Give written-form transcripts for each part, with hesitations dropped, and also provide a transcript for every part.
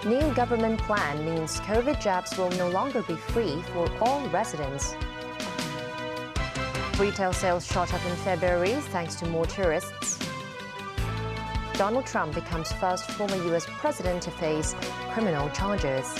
New government plan means COVID jabs will no longer be free for all residents. Retail sales shot up in February thanks to more tourists. Donald Trump becomes first former U.S. president to face criminal charges.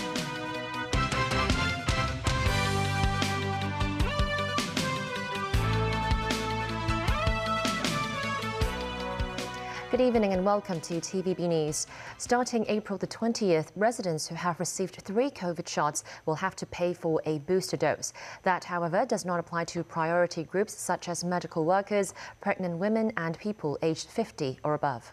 Good evening and welcome to TVB News. Starting April the 20th, residents who have received 3 COVID shots will have to pay for a booster dose. That, however, does not apply to priority groups such as medical workers, pregnant women and people aged 50 or above.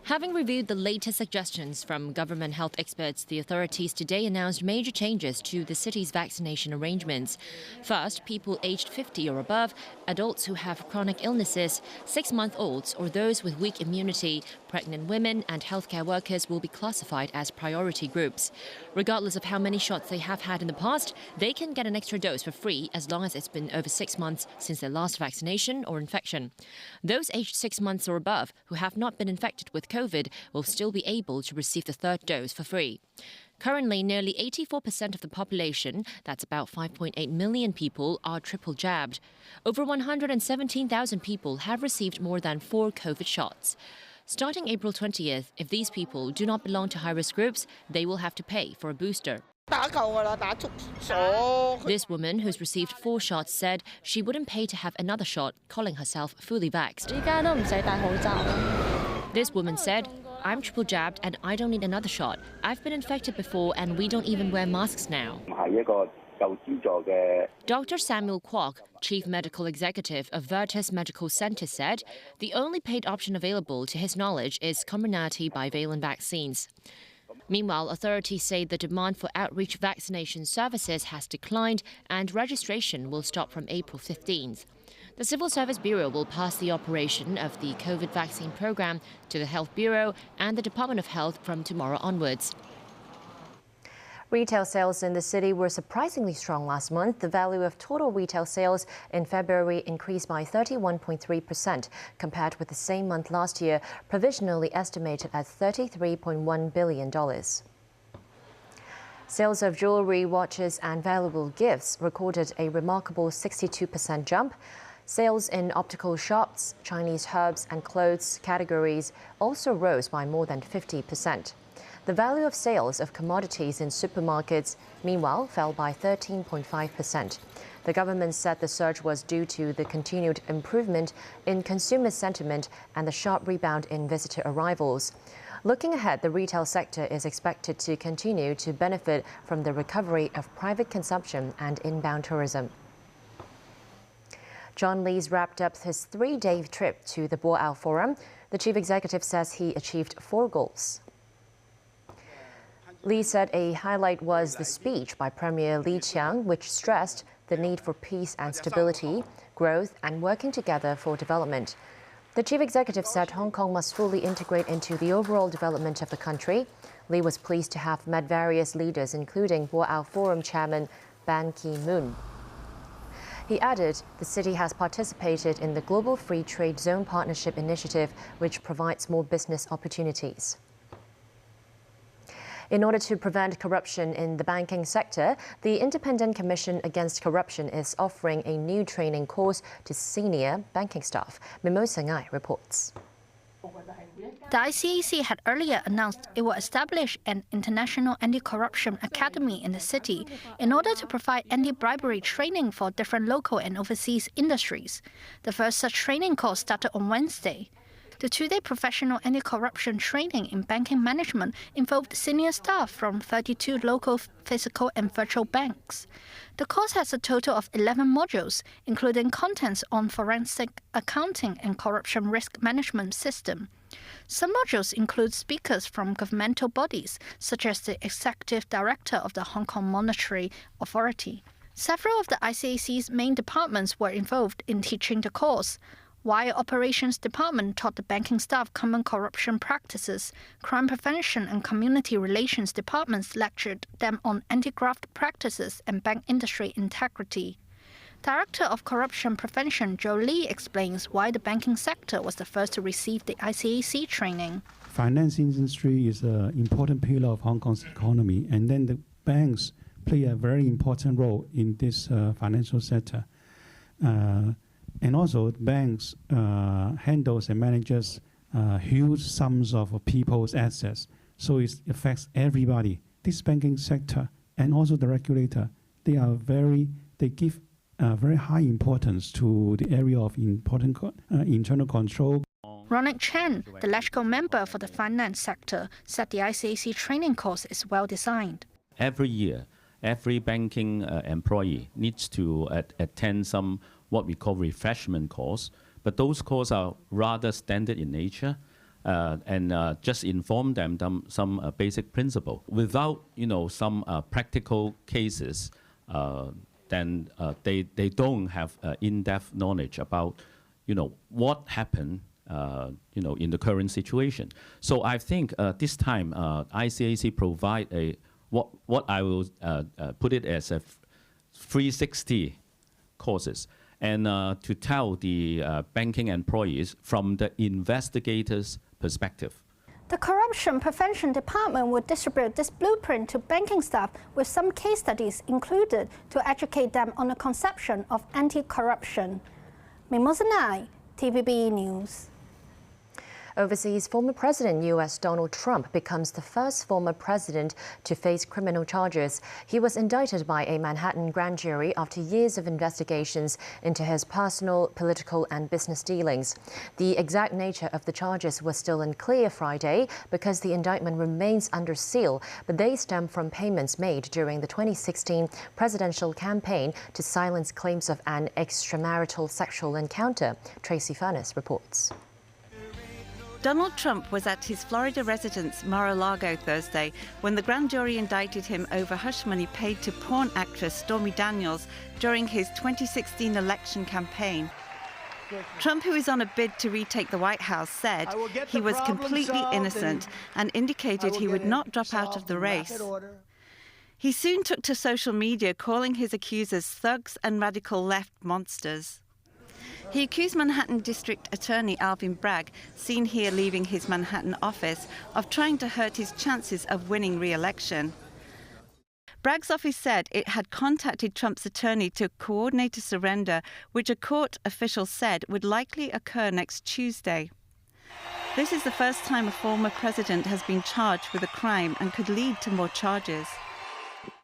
Having reviewed the latest suggestions from government health experts, the authorities today announced major changes to the city's vaccination arrangements. First, people aged 50 or above, adults who have chronic illnesses, 6-month-olds or those with weak immunity, pregnant women and healthcare workers will be classified as priority groups. Regardless of how many shots they have had in the past, they can get an extra dose for free as long as it's been over 6 months since their last vaccination or infection. Those aged 6 months or above who have not been infected with COVID will still be able to receive the 3rd dose for free. Currently, nearly 84% of the population, that's about 5.8 million people, are triple jabbed. Over 117,000 people have received more than 4 COVID shots. Starting April 20th, if these people do not belong to high-risk groups, they will have to pay for a booster. This woman, who's received 4 shots, said she wouldn't pay to have another shot, calling herself fully vaxxed. This woman said, "I'm triple jabbed and I don't need another shot. I've been infected before and we don't even wear masks now." Dr. Samuel Kwok, Chief Medical Executive of Virtus Medical Center, said the only paid option available to his knowledge is Comirnaty bivalent vaccines. Meanwhile, authorities say the demand for outreach vaccination services has declined and registration will stop from April 15th. The Civil Service Bureau will pass the operation of the COVID vaccine program to the Health Bureau and the Department of Health from tomorrow onwards. Retail sales in the city were surprisingly strong last month. The value of total retail sales in February increased by 31.3% compared with the same month last year, provisionally estimated at $33.1 billion. Sales of jewelry, watches and valuable gifts recorded a remarkable 62% jump. Sales in optical shops, Chinese herbs and clothes categories also rose by more than 50%. The value of sales of commodities in supermarkets, meanwhile, fell by 13.5%. The government said the surge was due to the continued improvement in consumer sentiment and the sharp rebound in visitor arrivals. Looking ahead, the retail sector is expected to continue to benefit from the recovery of private consumption and inbound tourism. John Lee's wrapped up his 3-day trip to the BOA Forum. The chief executive says he achieved 4 goals. Lee said a highlight was the speech by Premier Li Qiang, which stressed the need for peace and stability, growth and working together for development. The chief executive said Hong Kong must fully integrate into the overall development of the country. Lee was pleased to have met various leaders, including BOA Forum chairman Ban Ki-moon. He added the city has participated in the Global Free Trade Zone Partnership Initiative, which provides more business opportunities. In order to prevent corruption in the banking sector, the Independent Commission Against Corruption is offering a new training course to senior banking staff. Mimosa Ngai reports. The ICAC had earlier announced it will establish an international anti-corruption academy in the city in order to provide anti-bribery training for different local and overseas industries. The first such training course started on Wednesday. The 2-day professional anti-corruption training in banking management involved senior staff from 32 local, physical and virtual banks. The course has a total of 11 modules, including contents on forensic accounting and corruption risk management system. Some modules include speakers from governmental bodies, such as the Executive Director of the Hong Kong Monetary Authority. Several of the ICAC's main departments were involved in teaching the course. While Operations Department taught the banking staff common corruption practices, Crime Prevention and Community Relations Departments lectured them on anti-graft practices and bank industry integrity. Director of Corruption Prevention Joe Lee explains why the banking sector was the first to receive the ICAC training. Finance industry is an important pillar of Hong Kong's economy, and then the banks play a very important role in this financial sector. And also, banks handles and manages huge sums of people's assets, so it affects everybody. This banking sector and also the regulator, they give very high importance to the area of important internal control. Ronald Chen, the LegCo member for the finance sector, said the ICAC training course is well designed. Every year, every banking employee needs to attend some what we call refreshment course, but those courses are rather standard in nature and just inform them some basic principle. Without some practical cases, then they don't have in-depth knowledge about what happened in the current situation. So I think this time ICAC provide what I will put it as a 360 courses, and to tell the banking employees from the investigators' perspective. The Corruption Prevention Department will distribute this blueprint to banking staff with some case studies included to educate them on the conception of anti-corruption. Mimosa Nai, TVB News. Overseas, former President U.S. Donald Trump becomes the first former president to face criminal charges. He was indicted by a Manhattan grand jury after years of investigations into his personal, political and business dealings. The exact nature of the charges was still unclear Friday because the indictment remains under seal, but they stem from payments made during the 2016 presidential campaign to silence claims of an extramarital sexual encounter. Tracy Furness reports. Donald Trump was at his Florida residence, Mar-a-Lago, Thursday, when the grand jury indicted him over hush money paid to porn actress Stormy Daniels during his 2016 election campaign. Trump, who is on a bid to retake the White House, said he was completely innocent and indicated he would not drop out of the race. He soon took to social media, calling his accusers thugs and radical left monsters. He accused Manhattan District Attorney Alvin Bragg, seen here leaving his Manhattan office, of trying to hurt his chances of winning re-election. Bragg's office said it had contacted Trump's attorney to coordinate a surrender, which a court official said would likely occur next Tuesday. This is the first time a former president has been charged with a crime and could lead to more charges.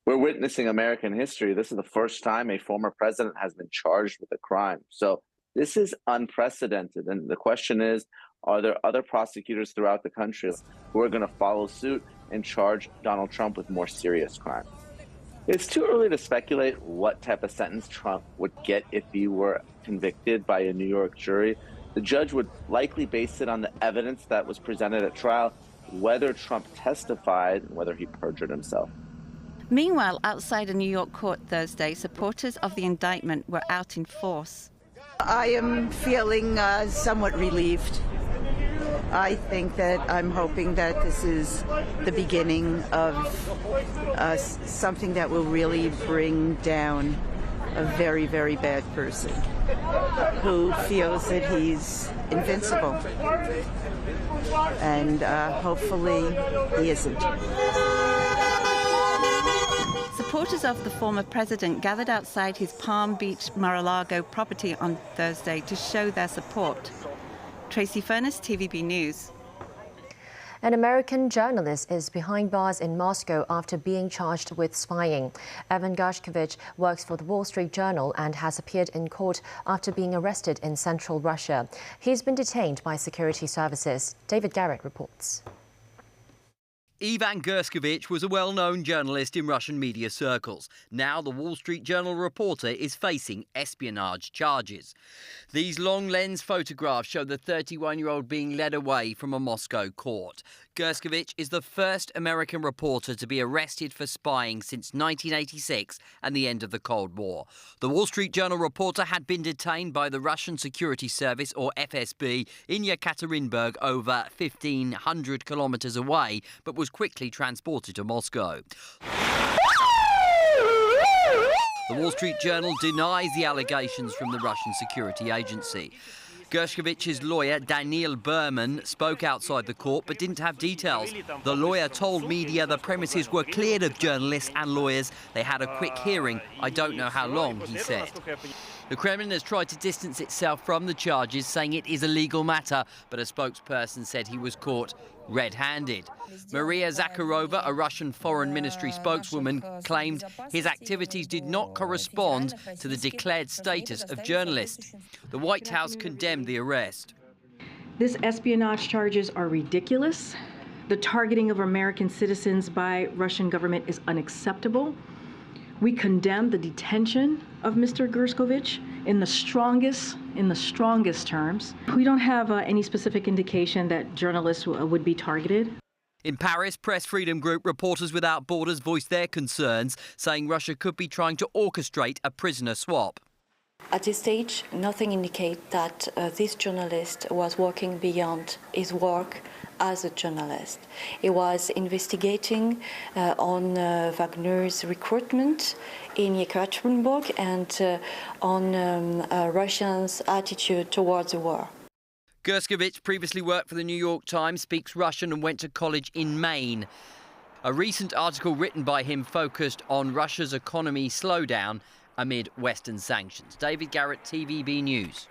We're witnessing American history. This is the first time a former president has been charged with a crime. So this is unprecedented. And the question is, are there other prosecutors throughout the country who are going to follow suit and charge Donald Trump with more serious crimes? It's too early to speculate what type of sentence Trump would get if he were convicted by a New York jury. The judge would likely base it on the evidence that was presented at trial, whether Trump testified and whether he perjured himself. Meanwhile, outside a New York court Thursday, supporters of the indictment were out in force. I am feeling somewhat relieved. I think that I'm hoping that this is the beginning of something that will really bring down a very, very bad person who feels that he's invincible. And hopefully he isn't. Supporters of the former president gathered outside his Palm Beach, Mar-a-Lago property on Thursday to show their support. Tracy Furness, TVB News. An American journalist is behind bars in Moscow after being charged with spying. Evan Gershkovich works for the Wall Street Journal and has appeared in court after being arrested in central Russia. He's been detained by security services. David Garrett reports. Ivan Gershkovich was a well-known journalist in Russian media circles. Now the Wall Street Journal reporter is facing espionage charges. These long-lens photographs show the 31-year-old being led away from a Moscow court. Gershkovich is the first American reporter to be arrested for spying since 1986 and the end of the Cold War. The Wall Street Journal reporter had been detained by the Russian Security Service, or FSB, in Yekaterinburg, over 1,500 kilometers away, but was quickly transported to Moscow. The Wall Street Journal denies the allegations from the Russian security agency. Gershkovich's lawyer, Daniil Berman, spoke outside the court but didn't have details. The lawyer told media the premises were cleared of journalists and lawyers. They had a quick hearing. I don't know how long, he said. The Kremlin has tried to distance itself from the charges, saying it is a legal matter, but a spokesperson said he was caught red-handed. Maria Zakharova, a Russian Foreign Ministry spokeswoman, claimed his activities did not correspond to the declared status of journalist. The White House condemned the arrest. These espionage charges are ridiculous. The targeting of American citizens by Russian government is unacceptable. We condemn the detention of Mr. Gershkovich in the strongest terms. We don't have any specific indication that journalists would be targeted. In Paris, Press Freedom Group Reporters Without Borders voiced their concerns, saying Russia could be trying to orchestrate a prisoner swap. At this stage, nothing indicates that this journalist was working beyond his work as a journalist. He was investigating on Wagner's recruitment in Yekaterinburg and on Russians' attitude towards the war. Gershkovich previously worked for the New York Times, speaks Russian and went to college in Maine. A recent article written by him focused on Russia's economy slowdown amid Western sanctions. David Garrett, TVB News.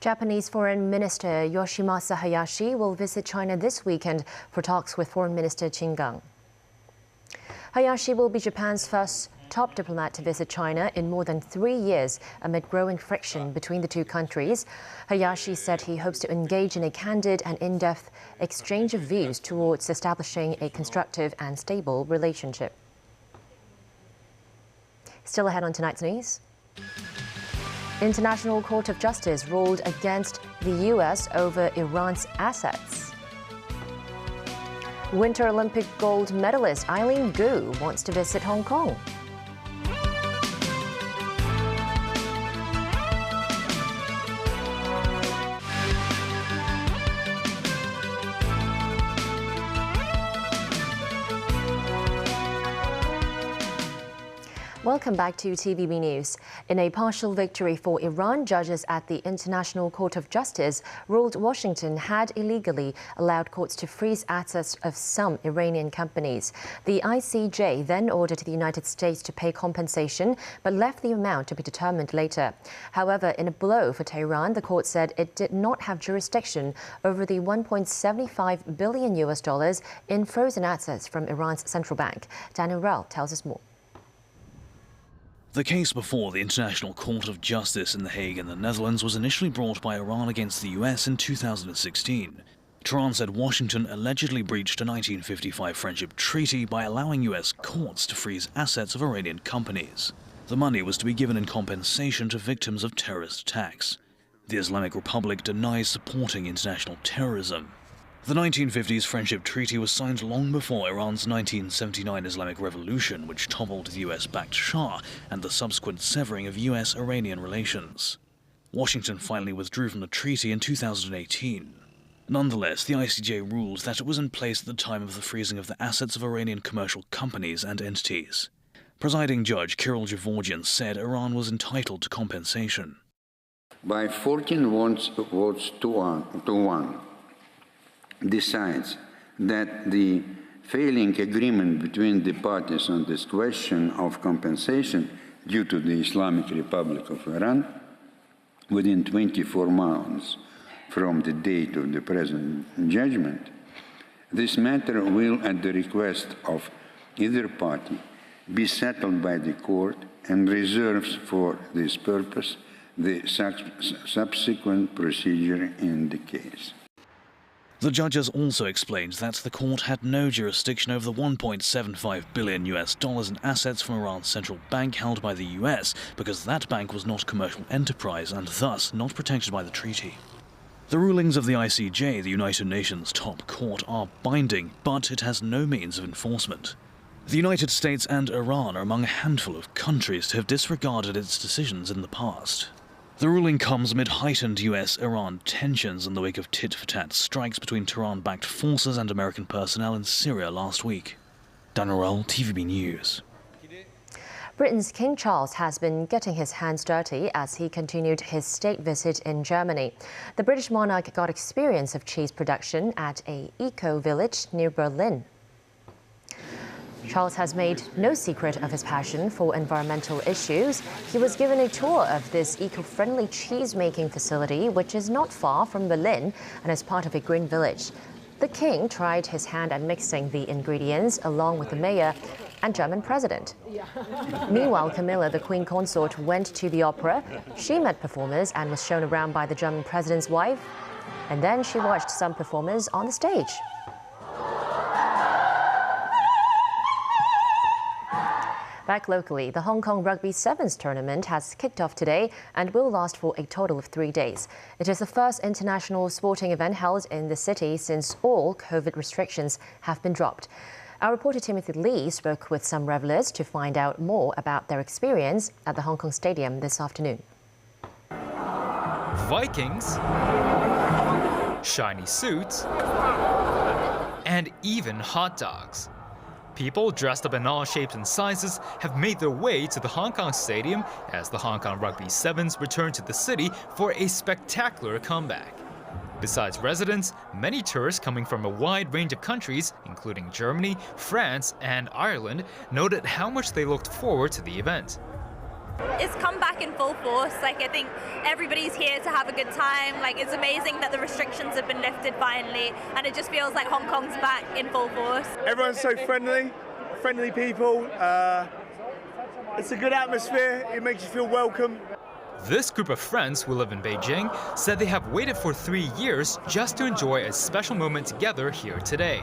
Japanese Foreign Minister Yoshimasa Hayashi will visit China this weekend for talks with Foreign Minister Qin Gang. Hayashi will be Japan's first top diplomat to visit China in more than 3 years amid growing friction between the two countries. Hayashi said he hopes to engage in a candid and in-depth exchange of views towards establishing a constructive and stable relationship. Still ahead on tonight's news. International Court of Justice ruled against the U.S. over Iran's assets. Winter Olympic gold medalist Eileen Gu wants to visit Hong Kong. Welcome back to TVB News. In a partial victory for Iran, judges at the International Court of Justice ruled Washington had illegally allowed courts to freeze assets of some Iranian companies. The ICJ then ordered the United States to pay compensation, but left the amount to be determined later. However, in a blow for Tehran, the court said it did not have jurisdiction over the $1.75 billion in frozen assets from Iran's central bank. Daniel Rao tells us more. The case before the International Court of Justice in The Hague in the Netherlands was initially brought by Iran against the US in 2016. Tehran said Washington allegedly breached a 1955 friendship treaty by allowing US courts to freeze assets of Iranian companies. The money was to be given in compensation to victims of terrorist attacks. The Islamic Republic denies supporting international terrorism. The 1950s Friendship Treaty was signed long before Iran's 1979 Islamic Revolution, which toppled the US-backed Shah and the subsequent severing of US-Iranian relations. Washington finally withdrew from the treaty in 2018. Nonetheless, the ICJ ruled that it was in place at the time of the freezing of the assets of Iranian commercial companies and entities. Presiding Judge Kirill Gevorgian said Iran was entitled to compensation. By 14 votes to one, decides that the failing agreement between the parties on this question of compensation due to the Islamic Republic of Iran within 24 months from the date of the present judgment, this matter will, at the request of either party, be settled by the court and reserves for this purpose the subsequent procedure in the case. The judges also explained that the court had no jurisdiction over the $1.75 billion in assets from Iran's central bank held by the US because that bank was not a commercial enterprise and thus not protected by the treaty. The rulings of the ICJ, the United Nations top court, are binding, but it has no means of enforcement. The United States and Iran are among a handful of countries to have disregarded its decisions in the past. The ruling comes amid heightened US-Iran tensions in the wake of tit-for-tat strikes between Tehran-backed forces and American personnel in Syria last week. Daniel Rell, TVB News. Britain's King Charles has been getting his hands dirty as he continued his state visit in Germany. The British monarch got experience of cheese production at a eco-village near Berlin. Charles has made no secret of his passion for environmental issues. He was given a tour of this eco-friendly cheese-making facility, which is not far from Berlin and is part of a green village. The king tried his hand at mixing the ingredients along with the mayor and German president. Meanwhile, Camilla, the Queen Consort, went to the opera. She met performers and was shown around by the German president's wife. And then she watched some performers on the stage. Back locally, the Hong Kong Rugby Sevens tournament has kicked off today and will last for a total of 3 days. It is the first international sporting event held in the city since all COVID restrictions have been dropped. Our reporter Timothy Lee spoke with some revelers to find out more about their experience at the Hong Kong Stadium this afternoon. Vikings, shiny suits, and even hot dogs. People dressed up in all shapes and sizes have made their way to the Hong Kong Stadium as the Hong Kong Rugby Sevens return to the city for a spectacular comeback. Besides residents, many tourists coming from a wide range of countries, including Germany, France, and Ireland, noted how much they looked forward to the event. It's come back in full force. I think everybody's here to have a good time. It's amazing that the restrictions have been lifted finally, and it just feels like Hong Kong's back in full force. Everyone's so friendly people. It's a good atmosphere. It makes you feel welcome. This group of friends who live in Beijing said they have waited for 3 years just to enjoy a special moment together here today.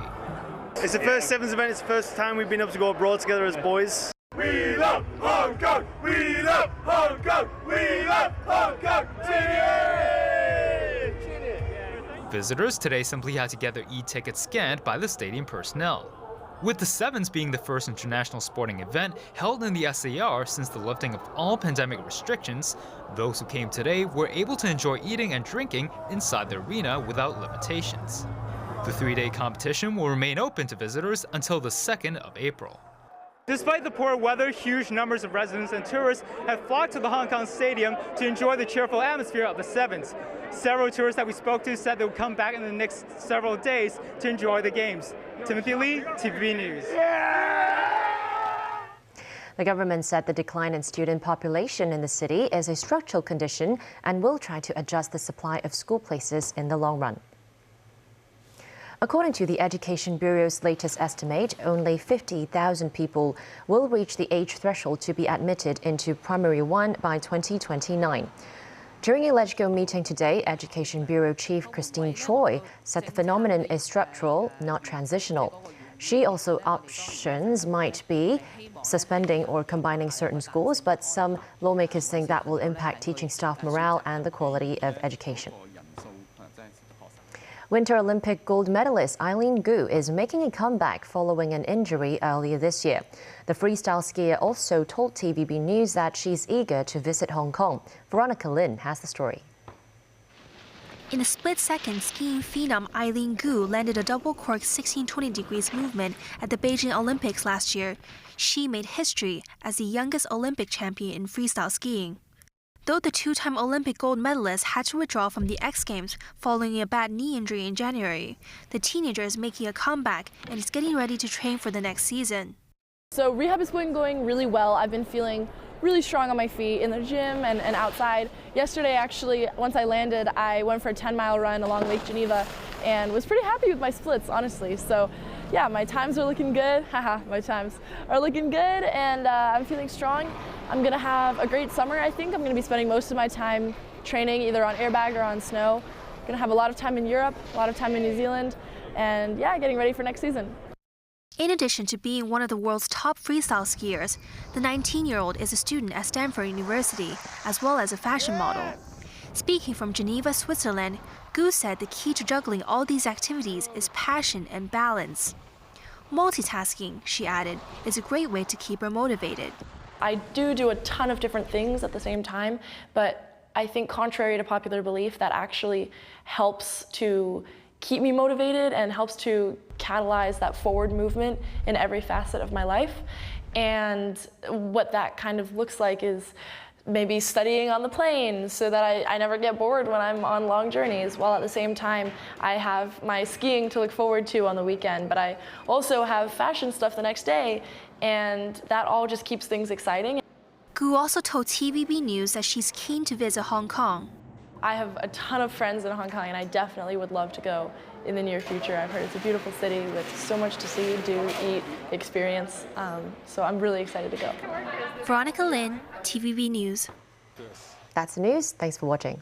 It's the first Sevens event. It's the first time we've been able to go abroad together as boys. We love Hong Kong! We love Hong Kong! We love Hong Kong! Visitors today simply had to get their e-tickets scanned by the stadium personnel. With the Sevens being the first international sporting event held in the SAR since the lifting of all pandemic restrictions, those who came today were able to enjoy eating and drinking inside the arena without limitations. The 3-day competition will remain open to visitors until the 2nd of April. Despite the poor weather, huge numbers of residents and tourists have flocked to the Hong Kong Stadium to enjoy the cheerful atmosphere of the Sevens. Several tourists that we spoke to said they would come back in the next several days to enjoy the games. Timothy Lee, TVB News. The government said the decline in student population in the city is a structural condition and will try to adjust the supply of school places in the long run. According to the Education Bureau's latest estimate, only 50,000 people will reach the age threshold to be admitted into Primary 1 by 2029. During a LegCo meeting today, Education Bureau Chief Christine Choi said the phenomenon is structural, not transitional. She also options might be suspending or combining certain schools, but some lawmakers think that will impact teaching staff morale and the quality of education. Winter Olympic gold medalist Eileen Gu is making a comeback following an injury earlier this year. The freestyle skier also told TVB News that she's eager to visit Hong Kong. Veronica Lin has the story. In a split second, skiing phenom Eileen Gu landed a double cork 1620 degrees movement at the Beijing Olympics last year. She made history as the youngest Olympic champion in freestyle skiing. Though the two-time Olympic gold medalist had to withdraw from the X Games following a bad knee injury in January, the teenager is making a comeback and is getting ready to train for the next season. So rehab has been going really well. I've been feeling really strong on my feet in the gym and outside. Yesterday, actually, once I landed, I went for a 10-mile run along Lake Geneva and was pretty happy with my splits, honestly. So yeah, my times are looking good. Haha, my times are looking good, and I'm feeling strong. I'm gonna have a great summer, I think. I'm gonna be spending most of my time training either on airbag or on snow. Gonna have a lot of time in Europe, a lot of time in New Zealand, and yeah, getting ready for next season. In addition to being one of the world's top freestyle skiers, the 19-year-old is a student at Stanford University, as well as a fashion model. Speaking from Geneva, Switzerland, Gu said the key to juggling all these activities is passion and balance. Multitasking, she added, is a great way to keep her motivated. I do a ton of different things at the same time, but I think contrary to popular belief, that actually helps to keep me motivated and helps to catalyze that forward movement in every facet of my life. And what that kind of looks like is maybe studying on the plane so that I never get bored when I'm on long journeys, while at the same time I have my skiing to look forward to on the weekend. But I also have fashion stuff the next day, and that all just keeps things exciting. Gu also told TVB News that she's keen to visit Hong Kong. I have a ton of friends in Hong Kong, and I definitely would love to go in the near future. I've heard it's a beautiful city with so much to see, do, eat, experience. So I'm really excited to go. Veronica Lin, TVB News. That's the news. Thanks for watching.